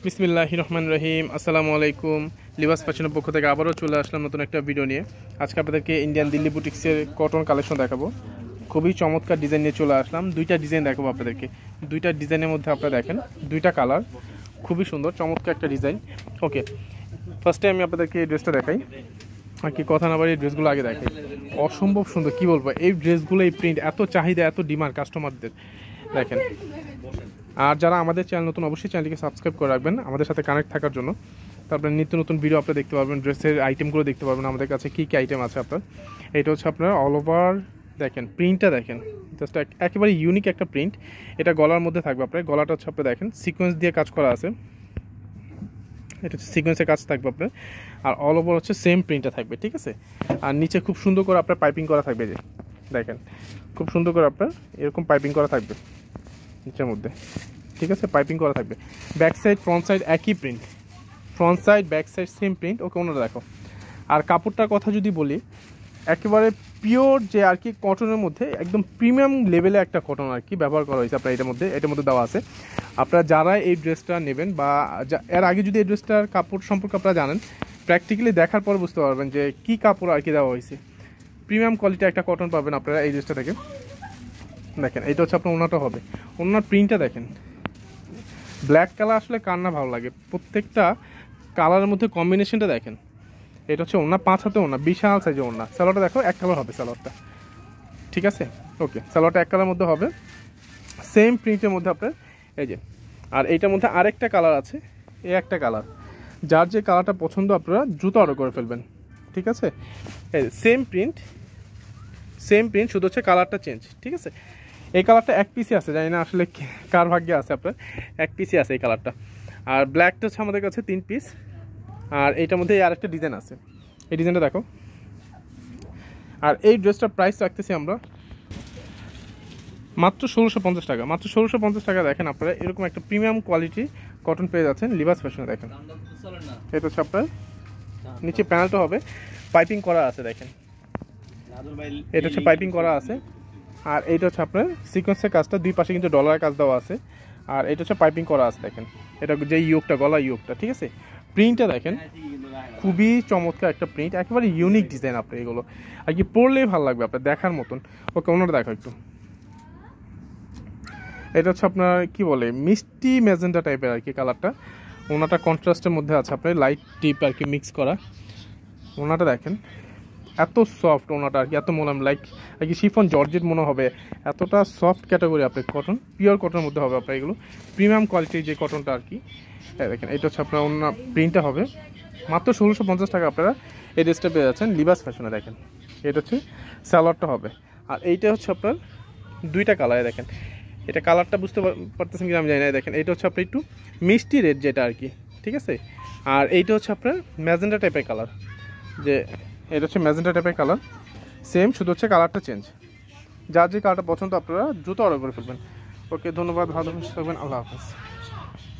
বিসমিল্লাহির রহমানির রহিম। আসসালামু আলাইকুম। লিবাস ফ্যাশনের পক্ষ থেকে আবারও চলে আসলাম নতুন একটা ভিডিও নিয়ে। আজকে আপনাদেরকে ইন্ডিয়ান দিল্লি বুটিক্সের কটন কালেকশন দেখাবো। খুবই চমৎকার ডিজাইন নিয়ে চলে আসলাম। দুইটা ডিজাইন দেখাবো আপনাদেরকে। দুইটা ডিজাইনের মধ্যে আপনারা দেখেন দুইটা কালার, খুবই সুন্দর চমৎকার একটা ডিজাইন। ওকে, ফার্স্টে আমি আপনাদেরকে এই ড্রেসটা দেখাই, আর কি কথা না বাড়ি এই ড্রেসগুলো আগে দেখাই। অসম্ভব সুন্দর, কি বলবো, এই ড্রেসগুলো এই প্রিন্ট এত চাহিদা, এত ডিমান্ড কাস্টমারদের। দেখেন, আর যারা আমাদের চ্যানেল নতুন অবশ্যই চ্যানেলটিকে সাবস্ক্রাইব করে রাখবেন আমাদের সাথে কানেক্ট থাকার জন্য। তারপরে নিত্য নতুন ভিডিও আপনারা দেখতে পারবেন, ড্রেসের আইটেমগুলো দেখতে পারবেন আমাদের কাছে কী কী আইটেম আছে আপনার। এটা হচ্ছে আপনার অল ওভার, দেখেন প্রিন্টটা দেখেন, জাস্ট একেবারে ইউনিক একটা প্রিন্ট। এটা গলার মধ্যে থাকবে আপনার, গলাটা হচ্ছে আপনার দেখেন সিকোয়েন্স দিয়ে কাজ করা আছে, এটা হচ্ছে সিকোয়েন্সের কাজ থাকবে আপনার। আর অল ওভার হচ্ছে সেম প্রিন্টটা থাকবে, ঠিক আছে। আর নিচে খুব সুন্দর করে আপনার পাইপিং করা থাকবে, যে দেখেন খুব সুন্দর করে আপনার এরকম পাইপিং করা থাকবে নিচের মধ্যে, ঠিক আছে, পাইপিং করা থাকবে। ব্যাক সাইড ফ্রন্ট সাইড একই print, front side back side same print. Okay, ওনারা দেখো। আর কাপড়টার কথা যদি বলি, একেবারে পিওর যে আর কি কটনের মধ্যে একদম প্রিমিয়াম লেভেলে একটা কটন আর কি ব্যবহার করা হয়েছে আপনার এটার মধ্যে দেওয়া আছে। আপনারা যারা এই ড্রেসটা নেবেন বা এর আগে যদি এই ড্রেসটার কাপড় সম্পর্কে আপনারা জানেন, প্র্যাকটিক্যালি দেখার পর বুঝতে পারবেন যে কী কাপড় আর কি দেওয়া হয়েছে। প্রিমিয়াম কোয়ালিটি একটা কটন পাবেন আপনারা এই ড্রেসটা থেকে। দেখেন, এটা হচ্ছে আপনার ওনাটা হবে, ওনার প্রিন্টটা দেখেন। ব্ল্যাক কালার আসলে কার না ভালো লাগে, প্রত্যেকটা কালারের মধ্যে কম্বিনেশনটা দেখেন। এটা হচ্ছে ওনা, 5 হাতে ওনা, বিশাল সাইজের ওনা। সালোয়ারটা দেখো এক কালার হবে সালোয়ারটা, ঠিক আছে। ওকে, সালোয়ারটা এক কালারের মধ্যে হবে, সেম প্রিন্টের মধ্যে আপনার এই যে। আর এইটার মধ্যে আরেকটা কালার আছে, এই একটা কালার, যার যে কালারটা পছন্দ আপনারা দ্রুত অর্ডার করে ফেলবেন, ঠিক আছে। এই সেম প্রিন্ট, শুধু হচ্ছে কালারটা চেঞ্জ, ঠিক আছে। এই কালারটা এক পিসে আছে, জানি না আসলে কার ভাগ্যে আছে আপনার, এক পিসে আছে এই কালারটা। আর ব্ল্যাকটা হচ্ছে আমাদের কাছে 3 পিস। আর এইটার মধ্যে আরেকটা ডিজাইন আছে, এই ডিজাইনটা দেখো। আর এই ড্রেসটার প্রাইস রাখতেছি আমরা মাত্র 1650 টাকা, মাত্র 1650 টাকা। দেখেন আপনারা এরকম একটা প্রিমিয়াম কোয়ালিটি কটন পেয়ে যাচ্ছেন লিবাস ফ্যাশনে। দেখেন, এটা হচ্ছে আপনার নিচে প্যানেলটা হবে পাইপিং করা আছে, দেখেন এটা হচ্ছে পাইপিং করা আছে। আর এইটা হচ্ছে আপনার সিকোয়েন্সের কাজটা, দুই পাশে কিন্তু ডলারের কাজ দেওয়া আছে। আর এটা হচ্ছে পাইপিং করা আছে, দেখেন এটা যে ইয়োগটা, গলা ইয়োগটা, ঠিক আছে। প্রিন্টটা দেখেন, খুবই চমৎকার একটা প্রিন্ট, একেবারে ইউনিক ডিজাইন। আপনার এগুলো আর কি পরলেই ভালো লাগবে আপনার, দেখার মতন। ওকে, ওনারা দেখো একটু। এটা হচ্ছে আপনার কি বলে, মিষ্টি ম্যাজেন্টা টাইপের আর কি কালারটা। ওনাটা কন্ট্রাস্টের মধ্যে আছে আপনার, লাইট টিপ আর কি মিক্স করা। ওনাটা দেখেন এত সফট, ওনাটা আর কি এত মোলাম, লাইক আর কি শিফন জর্জেট মনে হবে, এতটা সফট ক্যাটাগরি আপনার কটন, পিওর কটনের মধ্যে হবে আপনার এগুলো, প্রিমিয়াম কোয়ালিটির যে কটনটা আর কি। দেখেন, এটা হচ্ছে আপনার অন্য প্রিন্টটা হবে মাত্র 1650 টাকা। আপনারা এই ড্রেসটা পেয়ে যাচ্ছেন লিবাস ফ্যাশনে। দেখেন, এটা হচ্ছে সালোয়ারটা হবে। আর এইটা হচ্ছে আপনার দুইটা কালারে, দেখেন এটা কালারটা বুঝতে পারতেছেন কি আমি জানি না। দেখেন, এটা হচ্ছে আপনার একটু মিষ্টি রেড যেটা আর কি, ঠিক আছে। আর এইটা হচ্ছে আপনার ম্যাজেন্টা টাইপের কালার, যে এটা হচ্ছে ম্যাজেন্টা টাইপের কালার, সেম শুধু হচ্ছে কালারটা চেঞ্জ। যার যে কালারটা পছন্দ আপনারা দ্রুত অর্ডার করে ফেলবেন। ওকে, ধন্যবাদ, ভালো থাকবেন, আল্লাহ হাফেজ।